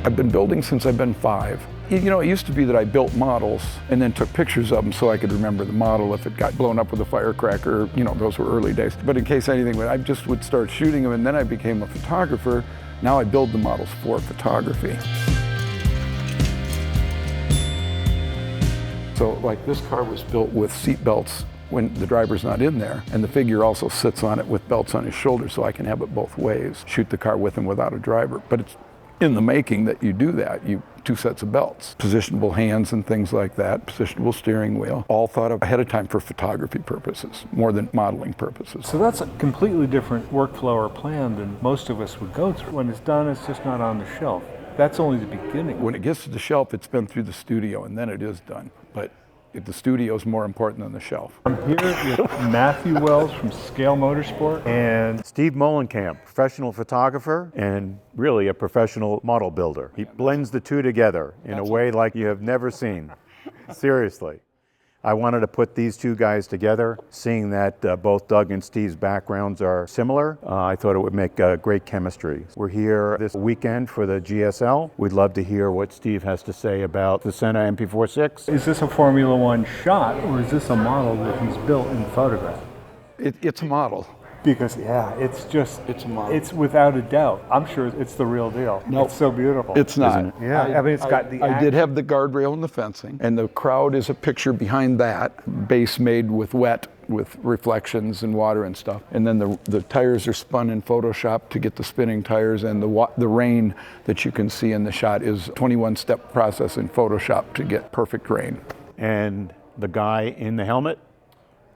I've been building since I've been 5. You know, it used to be that I built models and then took pictures of them so I could remember the model if it got blown up with a firecracker. You know, those were early days. But in case anything, I just would start shooting them, and then I became a photographer. Now I build the models for photography. So like this car was built with seat belts when the driver's not in there, and the figure also sits on it with belts on his shoulders, so I can have it both ways. Shoot the car with and without a driver. But it's in the making that you do that. 2 sets of belts, positionable hands and things like that, positionable steering wheel, all thought of ahead of time for photography purposes, more than modeling purposes. So that's a completely different workflow or plan than most of us would go through. When it's done, it's just not on the shelf. That's only the beginning. When it gets to the shelf, it's been through the studio, and then it is done. But the studio is more important than the shelf. I'm here with Matthew Wells from Scale Motorsport and Steve Mohlenkamp, professional photographer and really a professional model builder. He blends the two together in a way like you have never seen. Seriously. I wanted to put these two guys together, seeing that both Doug and Steve's backgrounds are similar. I thought it would make great chemistry. We're here this weekend for the GSL. We'd love to hear what Steve has to say about the Senna MP46. Is this a Formula One shot, or is this a model that he's built in photograph? It's a model. Because, yeah, it's a model. It's without a doubt. I'm sure it's the real deal. Nope. It's so beautiful. It's not. It? Yeah, I mean, it's got the I did have the guardrail and the fencing, and the crowd is a picture behind that, base made with wet, with reflections and water and stuff. And then the tires are spun in Photoshop to get the spinning tires, and the rain that you can see in the shot is a 21-step process in Photoshop to get perfect rain. And the guy in the helmet?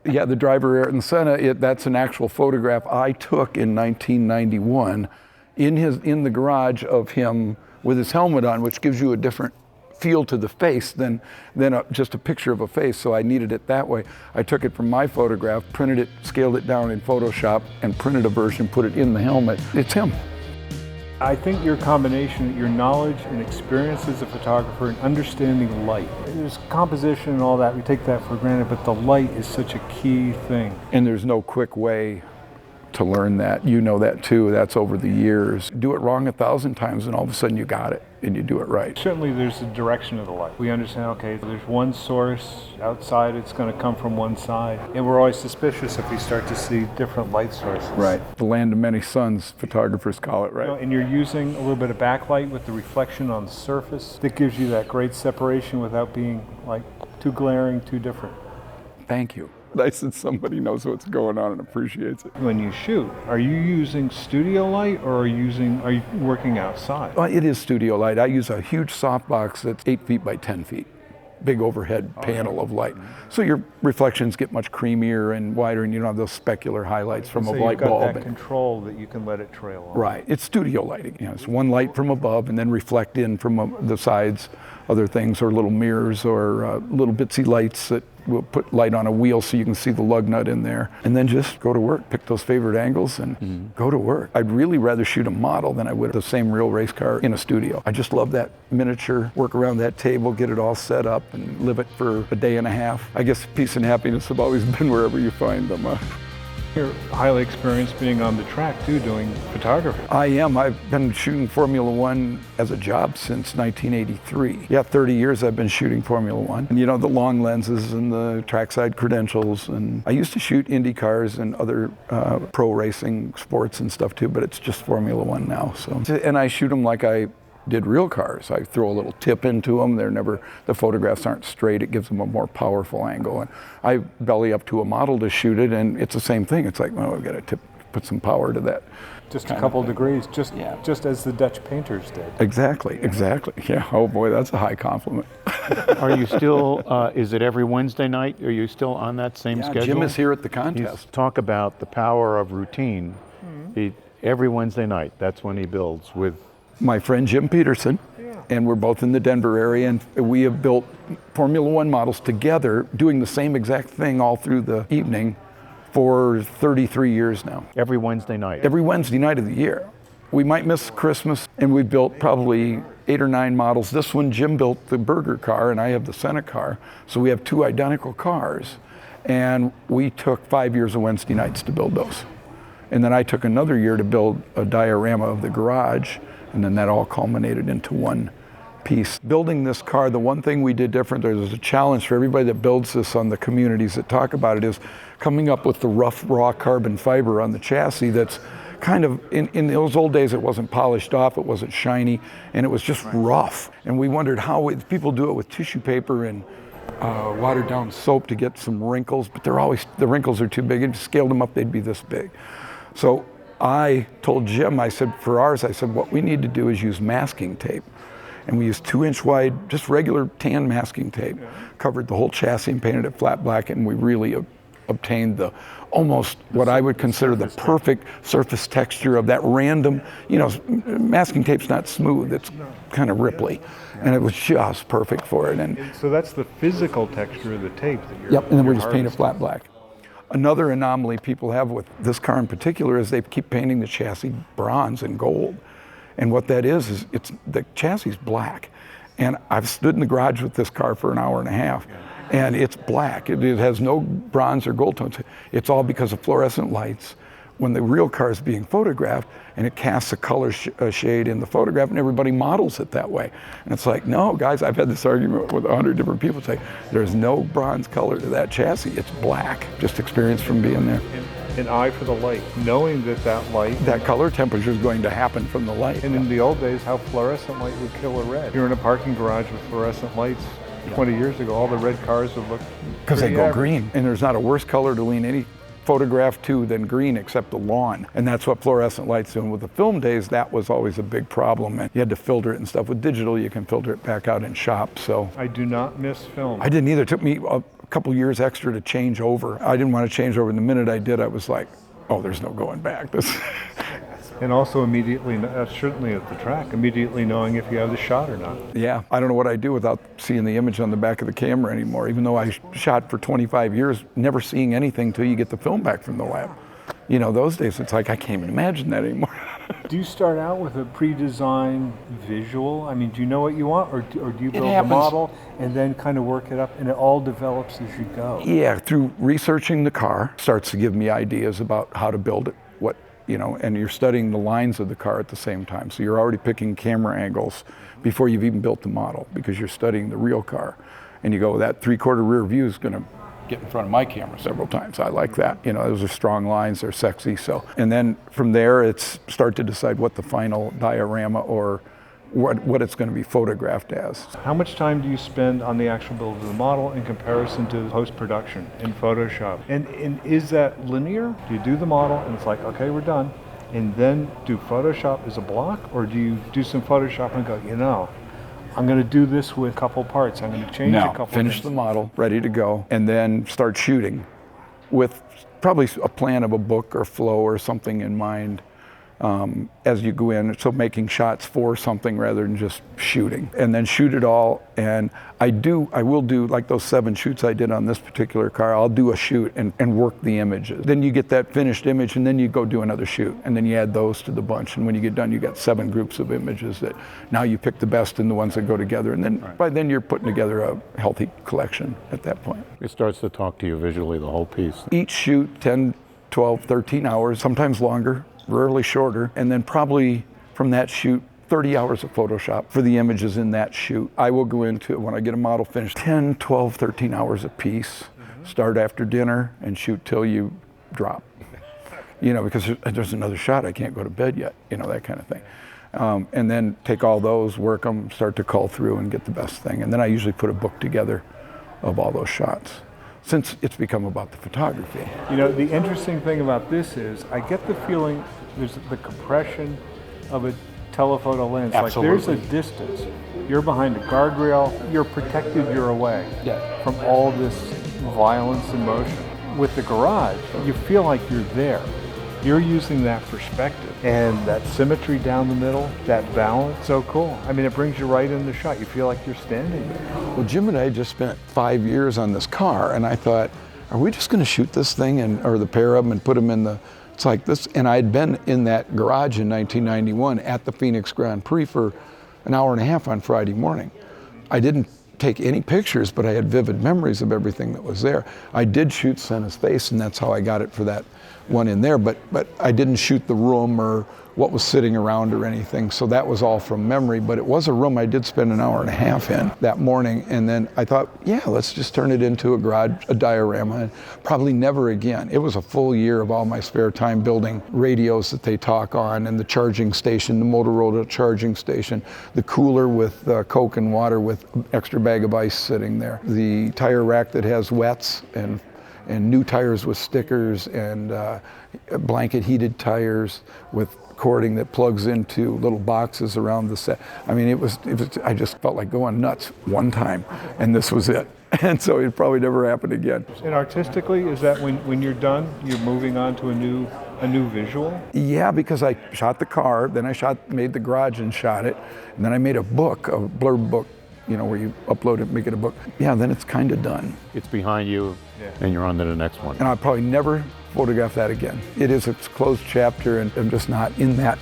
Yeah, the driver in Senna, that's an actual photograph I took in 1991 in the garage of him with his helmet on, which gives you a different feel to the face than just a picture of a face, so I needed it that way. I took it from my photograph, printed it, scaled it down in Photoshop, and printed a version, put it in the helmet. It's him. I think your combination, your knowledge and experience as a photographer and understanding light. There's composition and all that, we take that for granted, but the light is such a key thing. And there's no quick way to learn that. You know that too, that's over the years. Do it wrong 1,000 times and all of a sudden you got it and you do it right. Certainly there's the direction of the light. We understand, okay, there's one source, outside it's going to come from one side. And we're always suspicious if we start to see different light sources. Right, the land of many suns, photographers call it, right? You know, and you're using a little bit of backlight with the reflection on the surface that gives you that great separation without being like too glaring, too different. Thank you. Nice that somebody knows what's going on and appreciates it. When you shoot, are you using studio light or are you working outside? Well, it is studio light. I use a huge softbox that's 8 feet by 10 feet. Big overhead panel of light. So your reflections get much creamier and wider, and you don't have those specular highlights from a light bulb. So you've got that control that you can let it trail on. Right, it's studio lighting. You know, it's one light from above and then reflect in from the sides, other things, or little mirrors or little bitsy lights that will put light on a wheel so you can see the lug nut in there. And then just go to work, pick those favorite angles and go to work. I'd really rather shoot a model than I would the same real race car in a studio. I just love that miniature, work around that table, get it all set up and live it for a day and a half. I guess peace and happiness have always been wherever you find them. You're highly experienced being on the track too, doing photography. I am. I've been shooting Formula One as a job since 1983. Yeah, 30 years I've been shooting Formula One. And you know, the long lenses and the trackside credentials. And I used to shoot Indy cars and other pro racing sports and stuff too, but it's just Formula One now. So, and I shoot them like I did real cars. I throw a little tip into them. The photographs aren't straight. It gives them a more powerful angle. And I belly up to a model to shoot it, and it's the same thing. It's like, well, we've got to tip, put some power to that. Just a couple degrees, just as the Dutch painters did. Exactly. Yeah. Oh boy, that's a high compliment. Are you still, is it every Wednesday night? Are you still on that same schedule? Jim is here at the contest. Talk about the power of routine. Every Wednesday night, that's when he builds with my friend Jim Peterson, and we're both in the Denver area, and we have built Formula One models together, doing the same exact thing all through the evening for 33 years now. Every Wednesday night? Every Wednesday night of the year. We might miss Christmas, and we built probably 8 or 9 models. This one, Jim built the Burger car, and I have the Senna car, so we have 2 identical cars, and we took 5 years of Wednesday nights to build those. And then I took another year to build a diorama of the garage, and then that all culminated into one piece. Building this car, the one thing we did different, there's a challenge for everybody that builds this on the communities that talk about it, is coming up with the rough, raw carbon fiber on the chassis that's kind of, in those old days, it wasn't polished off, it wasn't shiny, and it was just rough. And we wondered how people do it with tissue paper and watered down soap to get some wrinkles, but the wrinkles are too big. If you scaled them up, they'd be this big. So I told Jim, I said, for ours, I said, what we need to do is use masking tape. And we used 2-inch wide, just regular tan masking tape, covered the whole chassis and painted it flat black, and we really obtained the almost what I would consider the perfect surface texture of that random, masking tape's not smooth, it's kind of ripply. And it was just perfect for it. And so that's the physical texture of the tape that you're Yep, and then we just harvesting. paint it flat black. Another anomaly people have with this car in particular is they keep painting the chassis bronze and gold. And what that is it's the chassis is black. And I've stood in the garage with this car for an hour and a half, and it's black. It has no bronze or gold tones. It's all because of fluorescent lights. When the real car is being photographed, and it casts a color shade in the photograph, and everybody models it that way. And it's like, no, guys, I've had this argument with 100 different people say, there's no bronze color to that chassis. It's black. Just experience from being there. An eye for the light, knowing that light, That color temperature is going to happen from the light. and in the old days, how fluorescent light would kill a red. You're in a parking garage with fluorescent lights 20 years ago, all the red cars would look Because they pretty go average. green. And there's not a worse color to lean any photograph to than green except the lawn. And that's what fluorescent lights do. And with the film days, that was always a big problem. And you had to filter it and stuff. With digital, you can filter it back out in shop. So I do not miss film. I didn't either. It took me a couple years extra to change over. I didn't want to change over. And the minute I did, I was like, oh, there's no going back. And also immediately, certainly at the track, immediately knowing if you have the shot or not. Yeah, I don't know what I'd do without seeing the image on the back of the camera anymore, even though I shot for 25 years, never seeing anything till you get the film back from the lab. Those days, it's like, I can't even imagine that anymore. Do you start out with a pre-designed visual? I mean, do you know what you want, or do you build the happens. model and then kind of work it up, and it all develops as you go? Yeah, through researching the car, starts to give me ideas about how to build it, and you're studying the lines of the car at the same time. So you're already picking camera angles before you've even built the model, because you're studying the real car. And you go, that 3/4 rear view is gonna get in front of my camera several times. I like that. Those are strong lines, they're sexy. So, and then from there, it's start to decide what the final diorama or what it's going to be photographed as. How much time do you spend on the actual build of the model in comparison to post-production in Photoshop? And is that linear? Do you do the model and it's like, okay, we're done, and then do Photoshop as a block? Or do you do some Photoshop and go, I'm going to do this with a couple parts, I'm going to change a couple Finish things. the model, ready to go, and then start shooting with probably a plan of a book or flow or something in mind. As you go in, so making shots for something rather than just shooting, and then shoot it all. And I will do like those 7 shoots I did on this particular car. I'll do a shoot and work the images. Then you get that finished image, and then you go do another shoot, and then you add those to the bunch. And when you get done, you got 7 groups of images that now you pick the best and the ones that go together. And then by then you're putting together a healthy collection at that point. It starts to talk to you visually, the whole piece. Each shoot 10, 12, 13 hours, sometimes longer, rarely shorter, and then probably from that shoot 30 hours of Photoshop for the images in that shoot. I will go into, when I get a model finished, 10, 12, 13 hours a piece, start after dinner and shoot till you drop. Because there's another shot, I can't go to bed yet, that kind of thing. And then take all those, work them, start to cull through and get the best thing. And then I usually put a book together of all those shots, since it's become about the photography. The interesting thing about this is I get the feeling there's the compression of a telephoto lens. Absolutely. Like there's a distance. You're behind a guardrail, you're protected, you're away from all this violence and motion. With the garage, you feel like you're there. You're using that perspective and that symmetry down the middle, that balance, so cool. I mean, it brings you right in the shot. You feel like you're standing there. Well, Jim and I just spent 5 years on this car, and I thought, are we just going to shoot this thing or the pair of them and put them in the, it's like this. And I'd been in that garage in 1991 at the Phoenix Grand Prix for an hour and a half on Friday morning. I didn't take any pictures, but I had vivid memories of everything that was there. I did shoot Senna's face, and that's how I got it for that one in there, but I didn't shoot the room or what was sitting around or anything, so that was all from memory. But it was a room I did spend an hour and a half in that morning, and then I thought, yeah, let's just turn it into a garage, a diorama, and probably never again. It was a full year of all my spare time building radios that they talk on, and the charging station, the Motorola charging station, the cooler with Coke and water with extra bag of ice sitting there, the tire rack that has wets and new tires with stickers, and blanket heated tires with cording that plugs into little boxes around the set. I mean, it was I just felt like going nuts one time, and this was it. And so it probably never happened again. And artistically, is that when you're done, you're moving on to a new visual? Yeah, because I shot the car, then I made the garage and shot it, and then I made a book, a blurb book, you know, where you upload it, make it a book. Yeah, then it's kind of done. It's behind you, and you're on to the next one. And I'll probably never photograph that again. It is a closed chapter, and I'm just not in that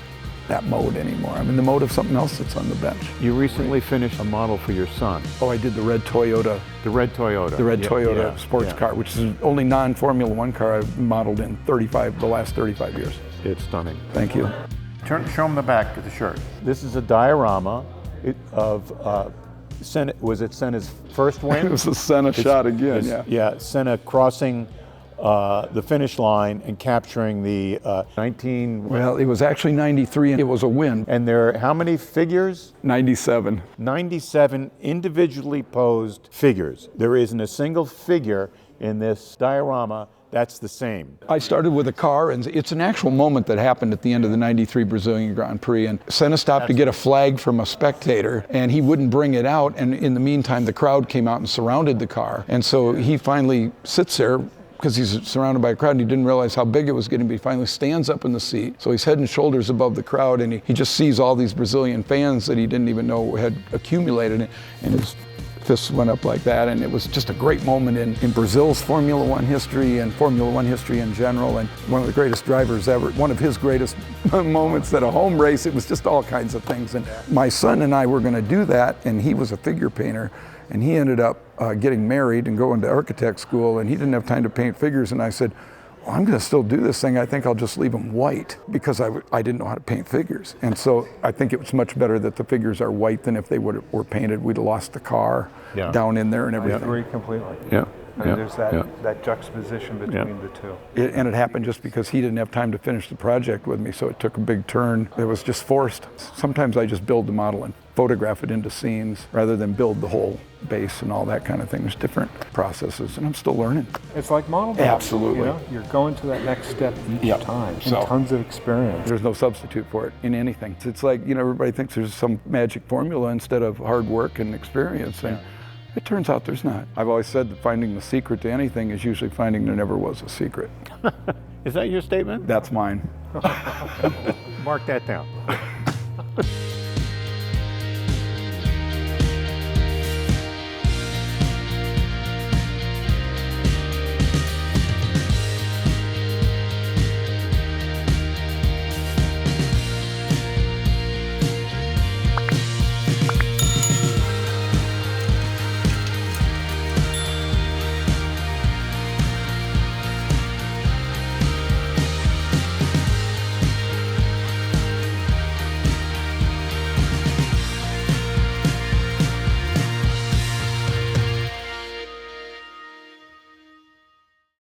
mode anymore. I'm in the mode of something else that's on the bench. You recently finished a model for your son. Oh, I did the red Toyota. The red Toyota. The red Toyota sports car, which is the only non-Formula One car I've modeled in the last 35 years. It's stunning. Thank you. Show them the back of the shirt. This is a diorama of Senna. Was it Senna's first win? It was a Senna shot again, yeah. Yeah, Senna crossing the finish line and capturing the 19... Well, it was actually 93, and it was a win. And there are how many figures? 97. 97 individually posed figures. There isn't a single figure in this diorama that's the same. I started with a car, and it's an actual moment that happened at the end of the 93 Brazilian Grand Prix, and Senna stopped to get a flag from a spectator, and he wouldn't bring it out, and in the meantime the crowd came out and surrounded the car, and so he finally sits there because he's surrounded by a crowd, and he didn't realize how big it was getting, but he finally stands up in the seat, so he's head and shoulders above the crowd, and he just sees all these Brazilian fans that he didn't even know had accumulated, and his fists went up like that, and it was just a great moment in Brazil's Formula One history and Formula One history in general, and one of the greatest drivers ever, one of his greatest moments at a home race. It was just all kinds of things, and my son and I were going to do that, and he was a figure painter, and he ended up getting married and going to architect school, and he didn't have time to paint figures, and I said, well, I'm going to still do this thing. I think I'll just leave them white, because I didn't know how to paint figures. And so I think it was much better that the figures are white than if they were painted. We'd have lost the car down in there and everything. I agree completely. Yeah. And there's that juxtaposition between the two. And it happened just because he didn't have time to finish the project with me, so it took a big turn. It was just forced. Sometimes I just build the model and photograph it into scenes rather than build the whole base and all that kind of thing. There's different processes, and I'm still learning. It's like model building. Absolutely. You know, you're going to that next step each time, and tons of experience. There's no substitute for it in anything. It's like, you know, everybody thinks there's some magic formula instead of hard work and experience. And it turns out there's not. I've always said that finding the secret to anything is usually finding there never was a secret. Is that your statement? That's mine. Mark that down.